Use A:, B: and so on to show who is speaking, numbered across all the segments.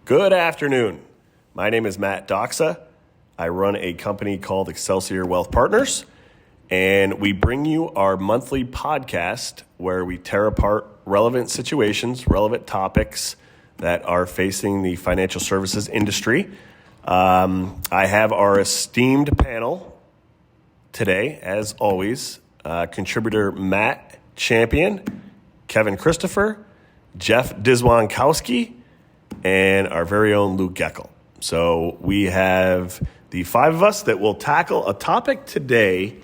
A: Good afternoon. My name is Matt Doxa. I run a company called Excelsior Wealth Partners, and we bring you our monthly podcast where we tear apart relevant situations, relevant topics that are facing the financial services industry. I have our esteemed panel today, as always, contributor Matt Champion, Kevin Christopher, Jeff Dizwankowski, and our very own Luke Geckel. So we have the five of us that will tackle a topic today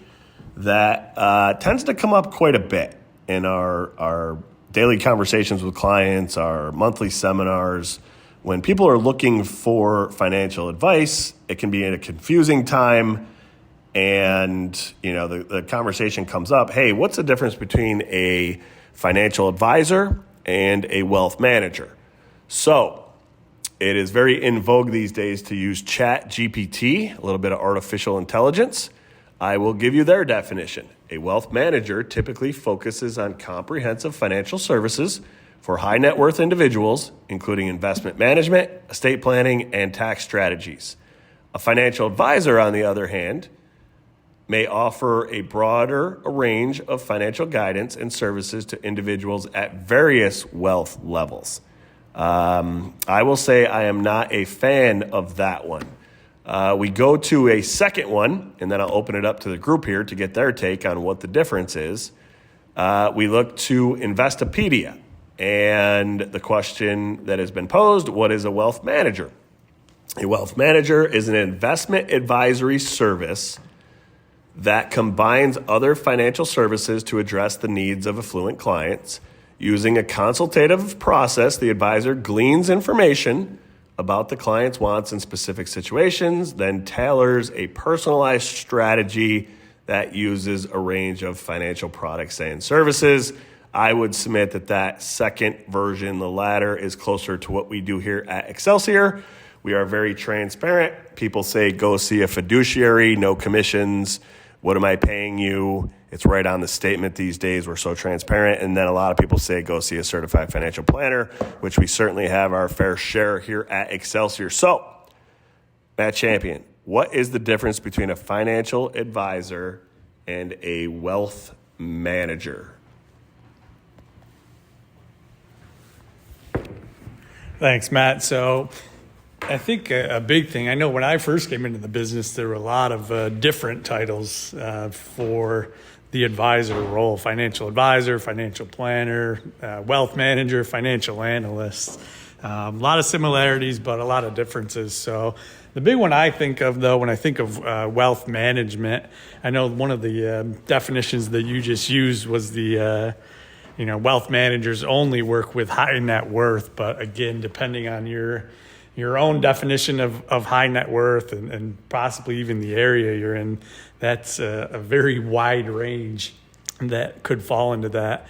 A: that tends to come up quite a bit in our daily conversations with clients, our monthly seminars. When people are looking for financial advice, it can be in a confusing time. And, the conversation comes up, hey, what's the difference between a financial advisor and a wealth manager? So it is very in vogue these days to use ChatGPT, a little bit of artificial intelligence. I will give you their definition. A wealth manager typically focuses on comprehensive financial services for high net worth individuals, including investment management, estate planning, and tax strategies. A financial advisor, on the other hand, may offer a broader range of financial guidance and services to individuals at various wealth levels. I will say I am not a fan of that one. We go to a second one, and then I'll open it up to the group here to get their take on what the difference is. We look to Investopedia, and the question that has been posed, what is a wealth manager? A wealth manager is an investment advisory service that combines other financial services to address the needs of affluent clients. Using a consultative process, the advisor gleans information about the client's wants in specific situations, then tailors a personalized strategy that uses a range of financial products and services. I would submit that second version, the latter, is closer to what we do here at Excelsior. We are very transparent. People say, go see a fiduciary, no commissions. What am I paying you? It's right on the statement these days. We're so transparent. And then a lot of people say, go see a certified financial planner, which we certainly have our fair share here at Excelsior. So, Matt Champion, what is the difference between a financial advisor and a wealth manager?
B: Thanks, Matt. So I think a big thing, I know when I first came into the business, there were a lot of different titles for the advisor role: financial advisor, financial planner, wealth manager, financial analyst. A lot of similarities, but a lot of differences. So the big one I think of, though, when I think of wealth management, I know one of the definitions that you just used was the wealth managers only work with high net worth. But again, depending on your own definition of high net worth and possibly even the area you're in, that's a very wide range that could fall into that.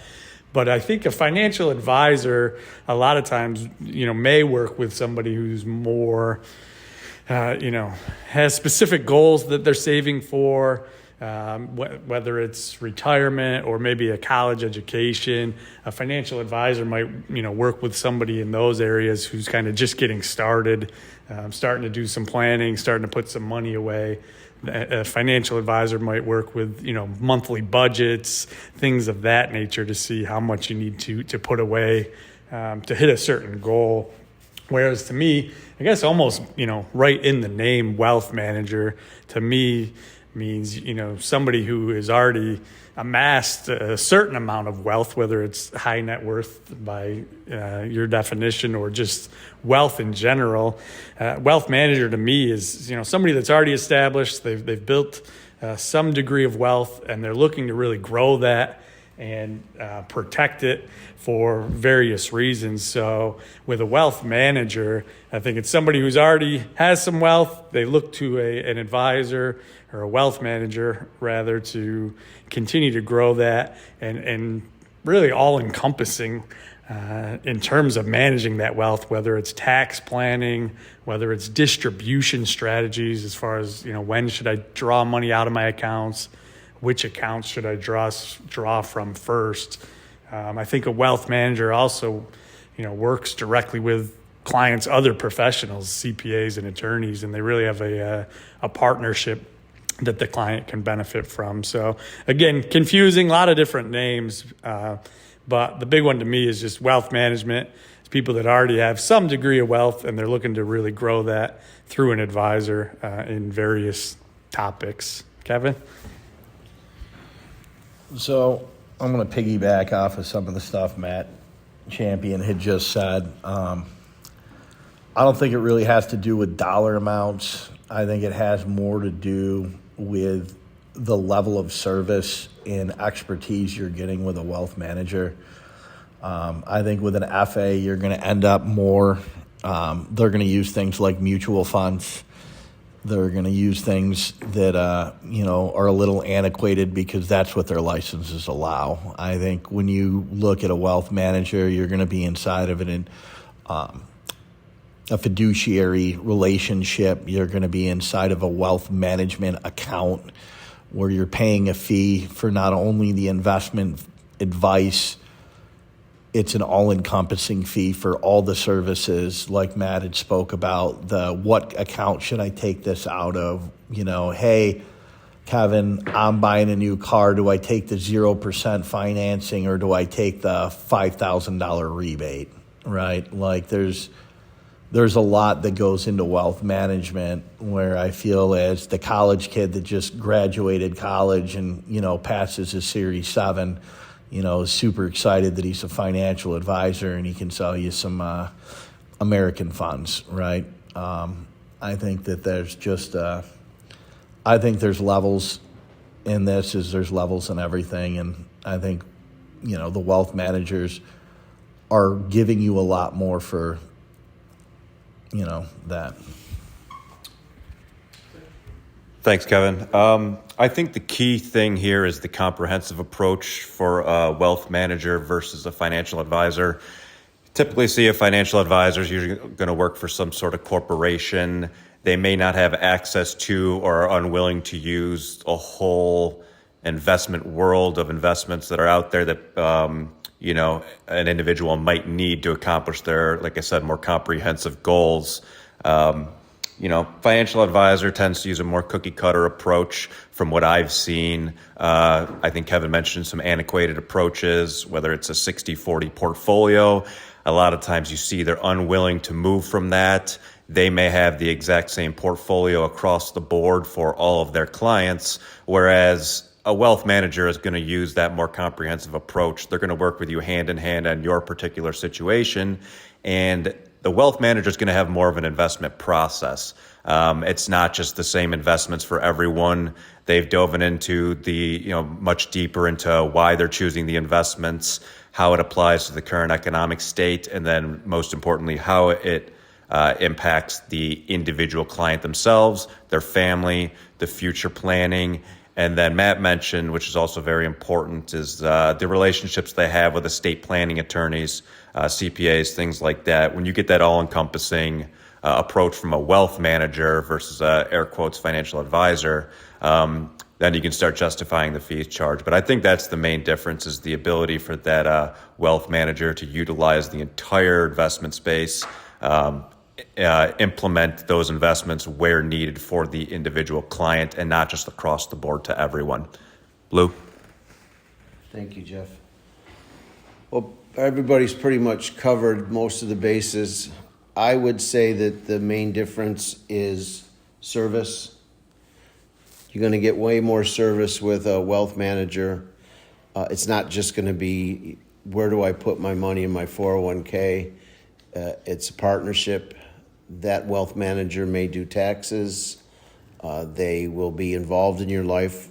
B: But I think a financial advisor a lot of times, may work with somebody who's more, has specific goals that they're saving for, whether it's retirement or maybe a college education. A financial advisor might, work with somebody in those areas who's kind of just getting started, starting to do some planning, starting to put some money away. A financial advisor might work with, monthly budgets, things of that nature to see how much you need to put away to hit a certain goal. Whereas to me, I guess almost, right in the name, wealth manager, to me means, somebody who has already amassed a certain amount of wealth, whether it's high net worth by your definition or just wealth in general. Wealth manager to me is, somebody that's already established. They've built some degree of wealth, and they're looking to really grow that and protect it for various reasons. So with a wealth manager, I think it's somebody who's already has some wealth. They look to an advisor or a wealth manager rather to continue to grow that and really all encompassing in terms of managing that wealth, whether it's tax planning, whether it's distribution strategies as far as, when should I draw money out of my accounts, which accounts should I draw from first. I think a wealth manager also, works directly with client's other professionals, CPAs and attorneys, and they really have a partnership that the client can benefit from. So again, confusing, a lot of different names, but the big one to me is just wealth management. It's people that already have some degree of wealth and they're looking to really grow that through an advisor in various topics. Kevin?
C: So I'm going to piggyback off of some of the stuff Matt Champion had just said. I don't think it really has to do with dollar amounts. I think it has more to do with the level of service and expertise you're getting with a wealth manager. I think with an FA, you're going to end up more. They're going to use things like mutual funds. They're going to use things that are a little antiquated because that's what their licenses allow. I think when you look at a wealth manager, you're going to be inside of it in a fiduciary relationship. You're going to be inside of a wealth management account where you're paying a fee for not only the investment advice, it's an all-encompassing fee for all the services, like Matt had spoke about, the what account should I take this out of? Hey, Kevin, I'm buying a new car. Do I take the 0% financing or do I take the $5,000 rebate, right? Like there's a lot that goes into wealth management where I feel as the college kid that just graduated college and, passes his Series 7, is super excited that he's a financial advisor and he can sell you some American funds, right? I think that there's just, I think there's levels in this as there's levels in everything. And I think, the wealth managers are giving you a lot more for, that.
D: Thanks, Kevin. I think the key thing here is the comprehensive approach for a wealth manager versus a financial advisor. Typically see a financial advisor is usually going to work for some sort of corporation. They may not have access to or are unwilling to use a whole investment world of investments that are out there that, an individual might need to accomplish their, like I said, more comprehensive goals. Financial advisor tends to use a more cookie cutter approach from what I've seen. I think Kevin mentioned some antiquated approaches, whether it's a 60-40 portfolio. A lot of times you see they're unwilling to move from that. They may have the exact same portfolio across the board for all of their clients, whereas a wealth manager is going to use that more comprehensive approach. They're going to work with you hand in hand on your particular situation. And the wealth manager is going to have more of an investment process. It's not just the same investments for everyone. They've dove into much deeper into why they're choosing the investments, how it applies to the current economic state, and then most importantly, how it impacts the individual client themselves, their family, the future planning. And then Matt mentioned, which is also very important, is the relationships they have with estate planning attorneys, CPAs, things like that. When you get that all-encompassing approach from a wealth manager versus a air quotes financial advisor, then you can start justifying the fees charged. But I think that's the main difference, is the ability for that wealth manager to utilize the entire investment space, implement those investments where needed for the individual client and not just across the board to everyone. Lou?
E: Thank you, Jeff. Well, everybody's pretty much covered most of the bases. I would say that the main difference is service. You're going to get way more service with a wealth manager. It's not just going to be, where do I put my money in my 401k? It's a partnership. That wealth manager may do taxes. They will be involved in your life,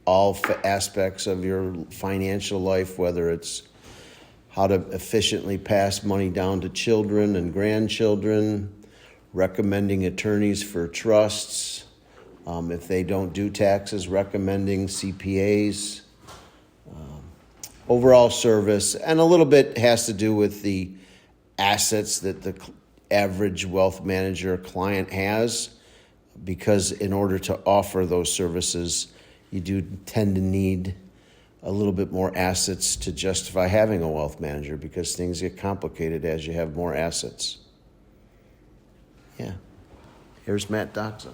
E: all aspects of your financial life, whether it's how to efficiently pass money down to children and grandchildren, recommending attorneys for trusts. If they don't do taxes, recommending CPAs. Overall service, and a little bit has to do with the assets that the average wealth manager client has, because in order to offer those services, you do tend to need a little bit more assets to justify having a wealth manager, because things get complicated as you have more assets. Yeah. Here's Matt Doxa.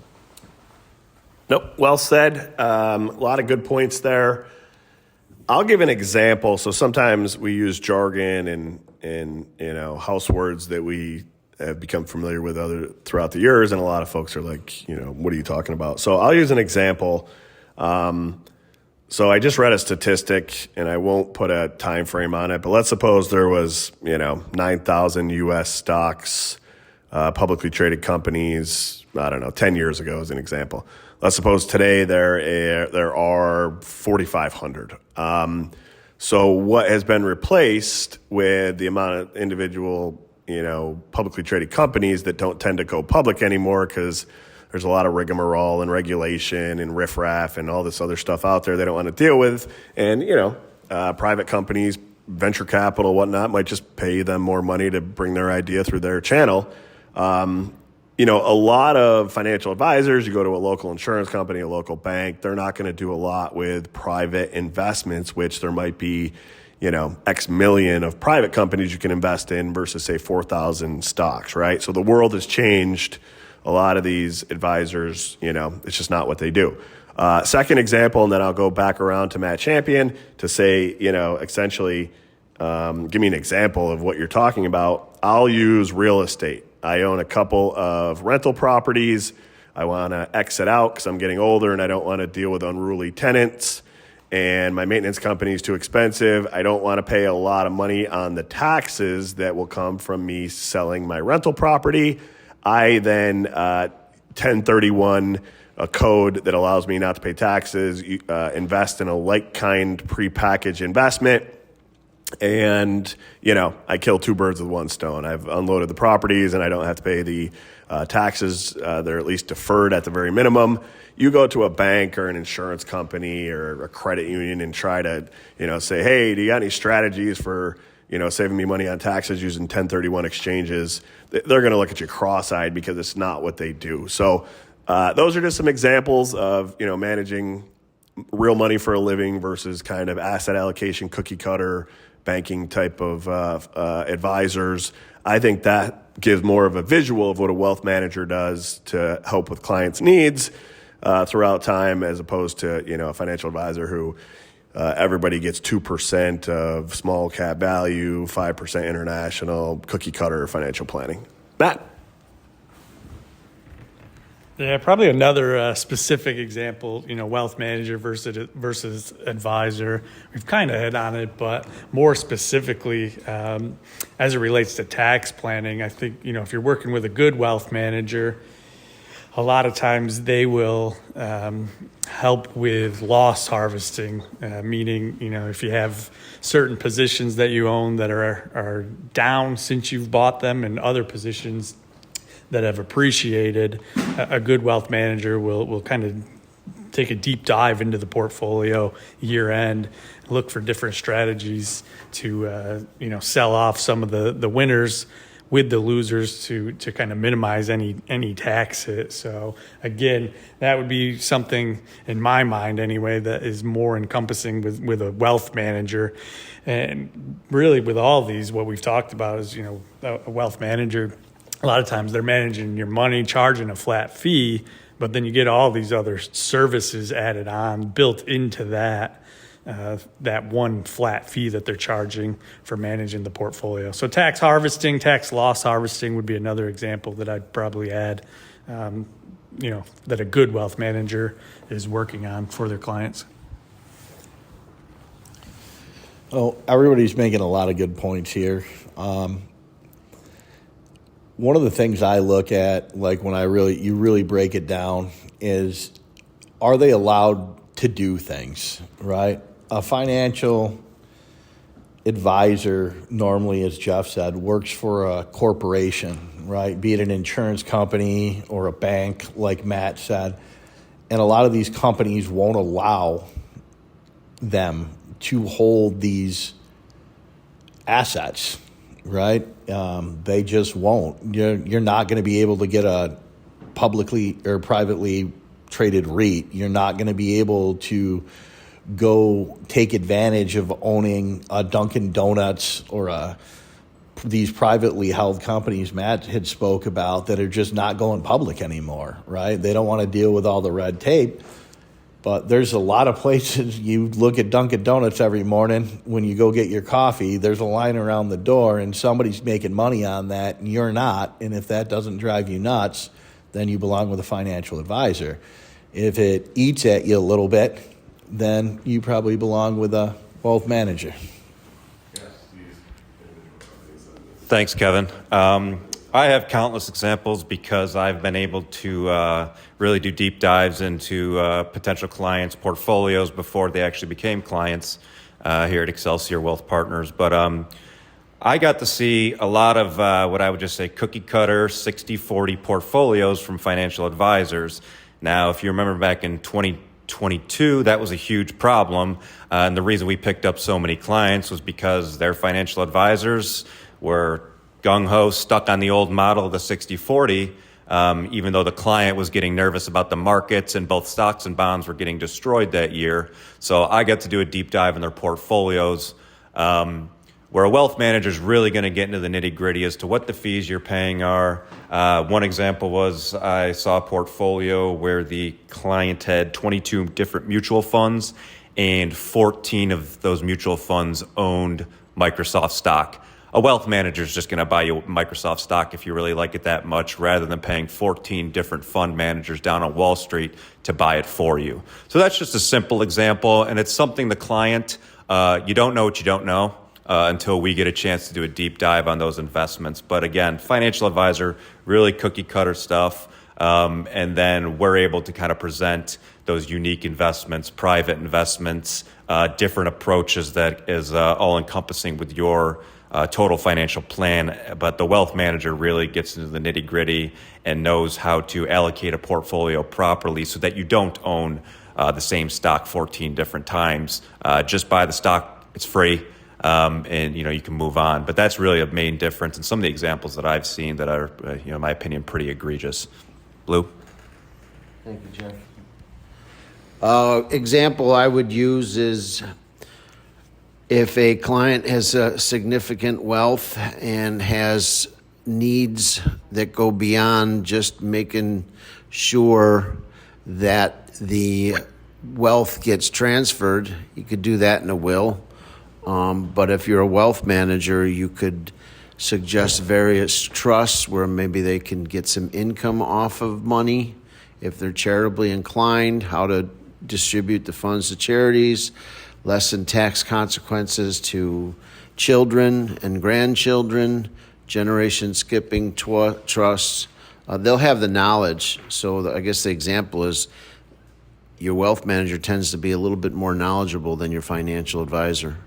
A: Nope, well said. A lot of good points there. I'll give an example. So sometimes we use jargon and house words that we have become familiar with throughout the years, and a lot of folks are like, what are you talking about? So I'll use an example. So I just read a statistic, and I won't put a time frame on it, but let's suppose there was 9,000 U.S. stocks, publicly traded companies, 10 years ago as an example. Let's suppose today there are 4,500. So what has been replaced with the amount of individual, publicly traded companies that don't tend to go public anymore because there's a lot of rigmarole and regulation and riffraff and all this other stuff out there they don't want to deal with. And, private companies, venture capital, whatnot, might just pay them more money to bring their idea through their channel. A lot of financial advisors, you go to a local insurance company, a local bank, they're not going to do a lot with private investments, which there might be, X million of private companies you can invest in versus, say, 4,000 stocks, right? So the world has changed. A lot of these advisors, it's just not what they do. Second example, and then I'll go back around to Matt Champion to say, essentially, give me an example of what you're talking about. I'll use real estate. I own a couple of rental properties. I want to exit out because I'm getting older and I don't want to deal with unruly tenants. And my maintenance company is too expensive. I don't want to pay a lot of money on the taxes that will come from me selling my rental property. I then 1031 a code that allows me not to pay taxes, invest in a like-kind prepackaged investment. And, I kill two birds with one stone. I've unloaded the properties and I don't have to pay the taxes. They're at least deferred at the very minimum. You go to a bank or an insurance company or a credit union and try to, say, hey, do you got any strategies for, saving me money on taxes using 1031 exchanges? They're going to look at you cross-eyed because it's not what they do. So those are just some examples of, managing real money for a living versus kind of asset allocation, cookie cutter, banking type of advisors. I think that gives more of a visual of what a wealth manager does to help with clients' needs throughout time, as opposed to a financial advisor who everybody gets 2% of small cap value, 5% international, cookie cutter financial planning. Matt.
B: Yeah, probably another specific example, wealth manager versus advisor. We've kind of hit on it, but more specifically, as it relates to tax planning, I think, if you're working with a good wealth manager, a lot of times they will help with loss harvesting, meaning, if you have certain positions that you own that are down since you've bought them and other positions that have appreciated, a good wealth manager will kind of take a deep dive into the portfolio year end, look for different strategies to sell off some of the winners with the losers to kind of minimize any tax hit. So again, that would be something in my mind anyway that is more encompassing with a wealth manager. And really with all these, what we've talked about is, a wealth manager, a lot of times they're managing your money, charging a flat fee, but then you get all these other services added on, built into that one flat fee that they're charging for managing the portfolio. So tax harvesting, tax loss harvesting would be another example that I'd probably add, that a good wealth manager is working on for their clients.
C: Oh, everybody's making a lot of good points here. One of the things I look at, like when you really break it down, is are they allowed to do things, right? A financial advisor normally, as Jeff said, works for a corporation, right? Be it an insurance company or a bank, like Matt said. And a lot of these companies won't allow them to hold these assets, right? They just won't. You're not going to be able to get a publicly or privately traded REIT. You're not going to be able to go take advantage of owning a Dunkin' Donuts or a these privately held companies Matt had spoke about that are just not going public anymore, right? They don't want to deal with all the red tape. But there's a lot of places, you look at Dunkin' Donuts every morning, when you go get your coffee, there's a line around the door and somebody's making money on that and you're not. And if that doesn't drive you nuts, then you belong with a financial advisor. If it eats at you a little bit, then you probably belong with a wealth manager.
D: Thanks, Kevin. I have countless examples because I've been able to really do deep dives into potential clients' portfolios before they actually became clients here at Excelsior Wealth Partners. But I got to see a lot of what I would just say cookie cutter 60-40 portfolios from financial advisors. Now, if you remember back in 2022, that was a huge problem. And the reason we picked up so many clients was because their financial advisors were gung-ho, stuck on the old model of the 60-40, even though the client was getting nervous about the markets and both stocks and bonds were getting destroyed that year. So I got to do a deep dive in their portfolios, where a wealth manager is really going to get into the nitty-gritty as to what the fees you're paying are. One example was I saw a portfolio where the client had 22 different mutual funds, and 14 of those mutual funds owned Microsoft stock. A wealth manager is just going to buy you Microsoft stock if you really like it that much, rather than paying 14 different fund managers down on Wall Street to buy it for you. So that's just a simple example, and it's something the client, you don't know what you don't know until we get a chance to do a deep dive on those investments. But again, financial advisor, really cookie cutter stuff, and then we're able to kind of present those unique investments, private investments, different approaches that is all encompassing with your total financial plan. But the wealth manager really gets into the nitty gritty and knows how to allocate a portfolio properly so that you don't own the same stock 14 different times. Just buy the stock, it's free, and you can move on. But that's really a main difference. And some of the examples that I've seen that are, in my opinion, pretty egregious. Blue?
E: Thank you, Jeff. Example I would use is if a client has a significant wealth and has needs that go beyond just making sure that the wealth gets transferred, you could do that in a will. But if you're a wealth manager, you could suggest various trusts where maybe they can get some income off of money if they're charitably inclined, how to distribute the funds to charities, lessen tax consequences to children and grandchildren, generation skipping trusts. They'll have the knowledge. So I guess the example is your wealth manager tends to be a little bit more knowledgeable than your financial advisor.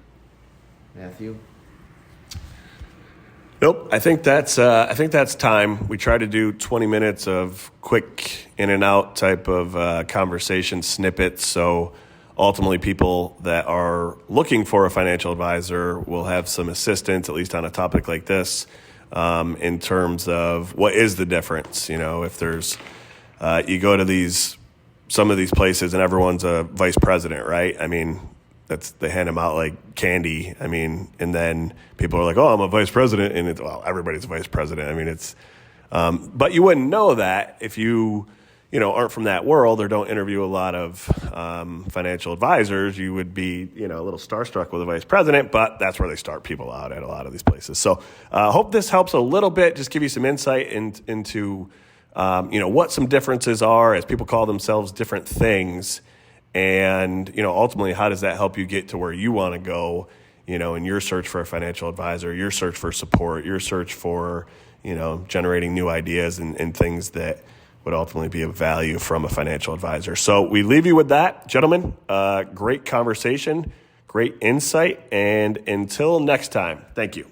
E: Matthew?
A: Nope. I think that's time. We try to do 20 minutes of quick in and out type of conversation snippets. So ultimately, people that are looking for a financial advisor will have some assistance, at least on a topic like this, in terms of what is the difference. If there's, you go to some of these places and everyone's a vice president, right? I mean, they hand them out like candy. I mean, and then people are like, "Oh, I'm a vice president," and everybody's a vice president. I mean, it's, but you wouldn't know that if you aren't from that world or don't interview a lot of financial advisors. You would be, a little starstruck with a vice president, but that's where they start people out at a lot of these places. So I hope this helps a little bit, just give you some insight into, what some differences are as people call themselves different things. And, ultimately, how does that help you get to where you want to go, in your search for a financial advisor, your search for support, your search for, generating new ideas and things that would ultimately be of value from a financial advisor. So we leave you with that, gentlemen. Great conversation, great insight, and until next time, thank you.